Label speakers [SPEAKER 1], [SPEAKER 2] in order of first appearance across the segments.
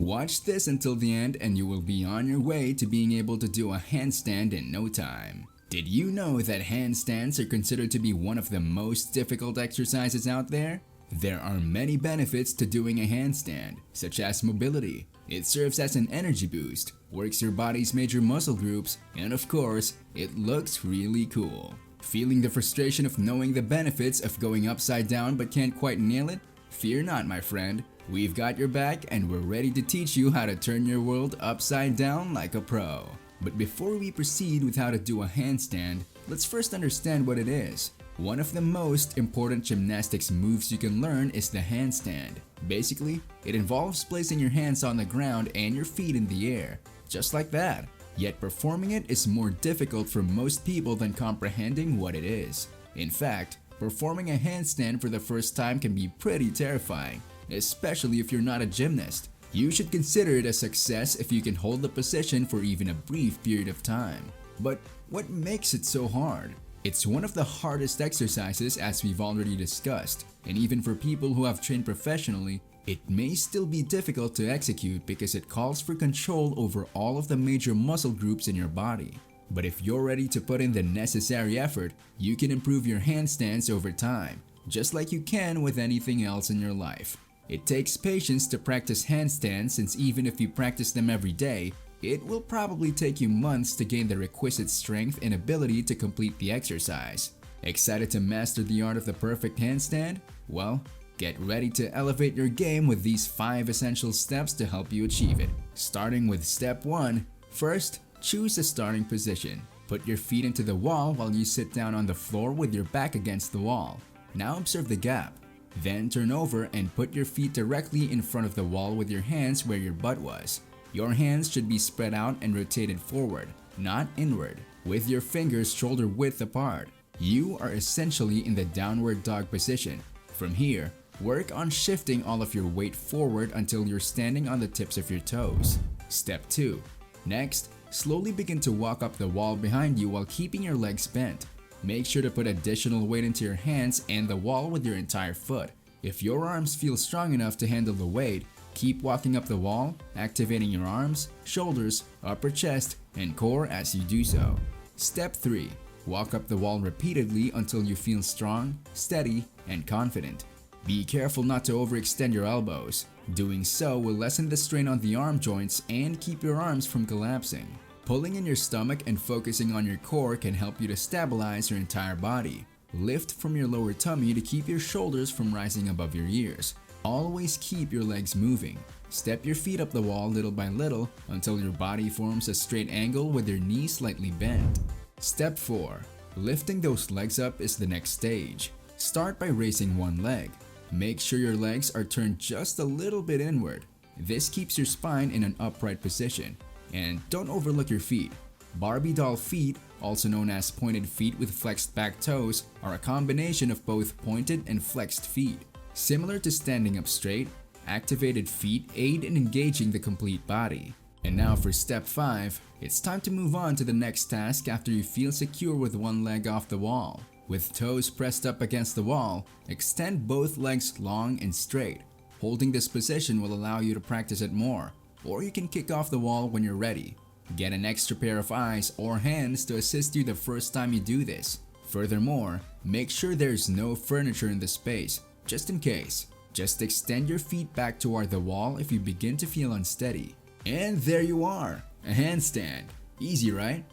[SPEAKER 1] Watch this until the end and you will be on your way to being able to do a handstand in no time. Did you know that handstands are considered to be one of the most difficult exercises out there? There are many benefits to doing a handstand, such as mobility. It serves as an energy boost, works your body's major muscle groups, and of course, it looks really cool. Feeling the frustration of knowing the benefits of going upside down but can't quite nail it? Fear not, my friend. We've got your back and we're ready to teach you how to turn your world upside down like a pro. But before we proceed with how to do a handstand, let's first understand what it is. One of the most important gymnastics moves you can learn is the handstand. Basically, it involves placing your hands on the ground and your feet in the air, just like that. Yet performing it is more difficult for most people than comprehending what it is. In fact, performing a handstand for the first time can be pretty terrifying, especially if you're not a gymnast. You should consider it a success if you can hold the position for even a brief period of time. But what makes it so hard? It's one of the hardest exercises, as we've already discussed, and even for people who have trained professionally, it may still be difficult to execute because it calls for control over all of the major muscle groups in your body. But if you're ready to put in the necessary effort, you can improve your handstands over time, just like you can with anything else in your life. It takes patience to practice handstands, since even if you practice them every day, it will probably take you months to gain the requisite strength and ability to complete the exercise. Excited to master the art of the perfect handstand? Well, get ready to elevate your game with these 5 essential steps to help you achieve it. Starting with step 1, first, choose a starting position. Put your feet into the wall while you sit down on the floor with your back against the wall. Now observe the gap. Then turn over and put your feet directly in front of the wall with your hands where your butt was. Your hands should be spread out and rotated forward, not inward, with your fingers shoulder width apart. You are essentially in the downward dog position. From here, work on shifting all of your weight forward until you're standing on the tips of your toes. Step 2. Next, slowly begin to walk up the wall behind you while keeping your legs bent. Make sure to put additional weight into your hands and the wall with your entire foot. If your arms feel strong enough to handle the weight, keep walking up the wall, activating your arms, shoulders, upper chest, and core as you do so. Step 3. Walk up the wall repeatedly until you feel strong, steady, and confident. Be careful not to overextend your elbows. Doing so will lessen the strain on the arm joints and keep your arms from collapsing. Pulling in your stomach and focusing on your core can help you to stabilize your entire body. Lift from your lower tummy to keep your shoulders from rising above your ears. Always keep your legs moving. Step your feet up the wall little by little until your body forms a straight angle with your knees slightly bent. Step 4. Lifting those legs up is the next stage. Start by raising one leg. Make sure your legs are turned just a little bit inward. This keeps your spine in an upright position. And don't overlook your feet. Barbie doll feet, also known as pointed feet with flexed back toes, are a combination of both pointed and flexed feet. Similar to standing up straight, activated feet aid in engaging the complete body. And now for step 5, it's time to move on to the next task after you feel secure with one leg off the wall. With toes pressed up against the wall, extend both legs long and straight. Holding this position will allow you to practice it more, or you can kick off the wall when you're ready. Get an extra pair of eyes or hands to assist you the first time you do this. Furthermore, make sure there's no furniture in the space, just in case. Just extend your feet back toward the wall if you begin to feel unsteady. And there you are, a handstand. Easy, right?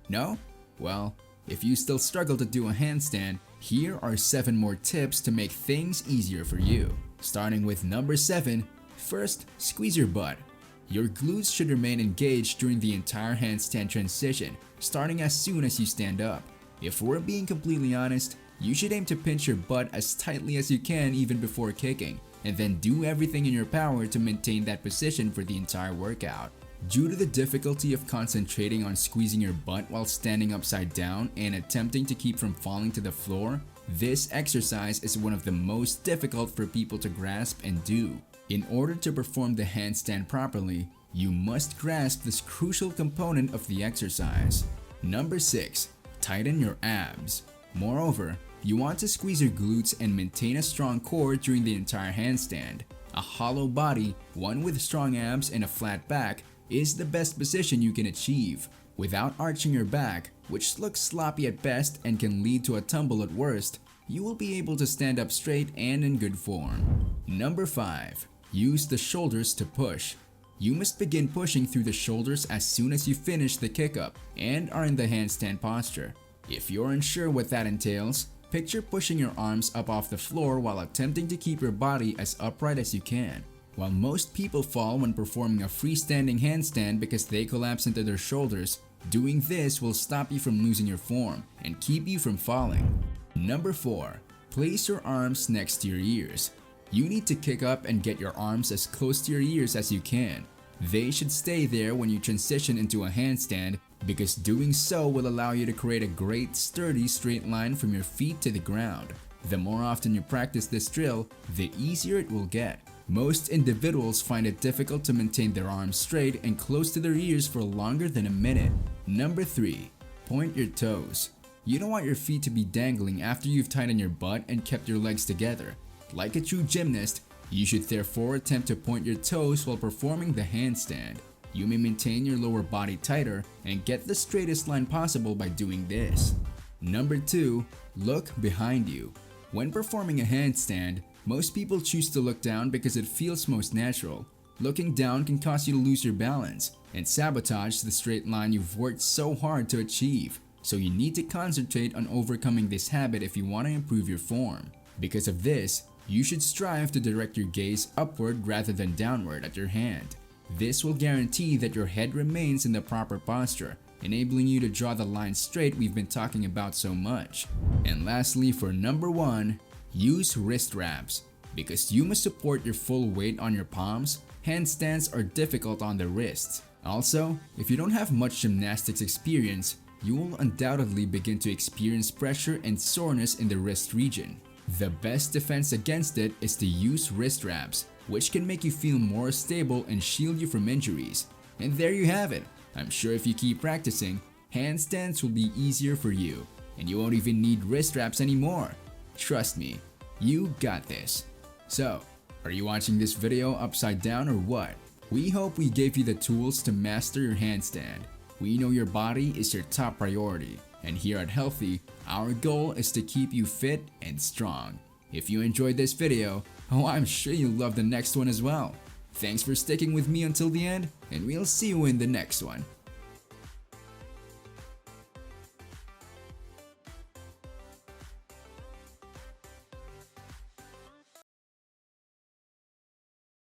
[SPEAKER 1] No? Well, if you still struggle to do a handstand, here are 7 more tips to make things easier for you. Starting with number 7, first, squeeze your butt. Your glutes should remain engaged during the entire handstand transition, starting as soon as you stand up. If we're being completely honest, you should aim to pinch your butt as tightly as you can even before kicking, and then do everything in your power to maintain that position for the entire workout. Due to the difficulty of concentrating on squeezing your butt while standing upside down and attempting to keep from falling to the floor, this exercise is one of the most difficult for people to grasp and do. In order to perform the handstand properly, you must grasp this crucial component of the exercise. Number 6. Tighten your abs. Moreover, you want to squeeze your glutes and maintain a strong core during the entire handstand. A hollow body, one with strong abs and a flat back, is the best position you can achieve. Without arching your back, which looks sloppy at best and can lead to a tumble at worst, you will be able to stand up straight and in good form. Number 5. Use the shoulders to push. You must begin pushing through the shoulders as soon as you finish the kick-up and are in the handstand posture. If you're unsure what that entails, picture pushing your arms up off the floor while attempting to keep your body as upright as you can. While most people fall when performing a freestanding handstand because they collapse into their shoulders, doing this will stop you from losing your form and keep you from falling. Number 4. Place your arms next to your ears. You need to kick up and get your arms as close to your ears as you can. They should stay there when you transition into a handstand because doing so will allow you to create a great sturdy straight line from your feet to the ground. The more often you practice this drill, the easier it will get. Most individuals find it difficult to maintain their arms straight and close to their ears for longer than a minute. Number 3. Point your toes. You don't want your feet to be dangling after you've tightened your butt and kept your legs together. Like a true gymnast, you should therefore attempt to point your toes while performing the handstand. You may maintain your lower body tighter and get the straightest line possible by doing this. Number 2. Look behind you. When performing a handstand, most people choose to look down because it feels most natural. Looking down can cause you to lose your balance and sabotage the straight line you've worked so hard to achieve. So you need to concentrate on overcoming this habit if you want to improve your form. Because of this, you should strive to direct your gaze upward rather than downward at your hand. This will guarantee that your head remains in the proper posture, enabling you to draw the line straight we've been talking about so much. And lastly, for number 1, use wrist wraps. Because you must support your full weight on your palms, handstands are difficult on the wrists. Also, if you don't have much gymnastics experience, you will undoubtedly begin to experience pressure and soreness in the wrist region. The best defense against it is to use wrist wraps, which can make you feel more stable and shield you from injuries. And there you have it. I'm sure if you keep practicing, handstands will be easier for you, and you won't even need wrist wraps anymore. Trust me, you got this. So, are you watching this video upside down or what? We hope we gave you the tools to master your handstand. We know your body is your top priority, and here at Healthee, our goal is to keep you fit and strong. If you enjoyed this video, I'm sure you'll love the next one as well. Thanks for sticking with me until the end, and we'll see you in the next one.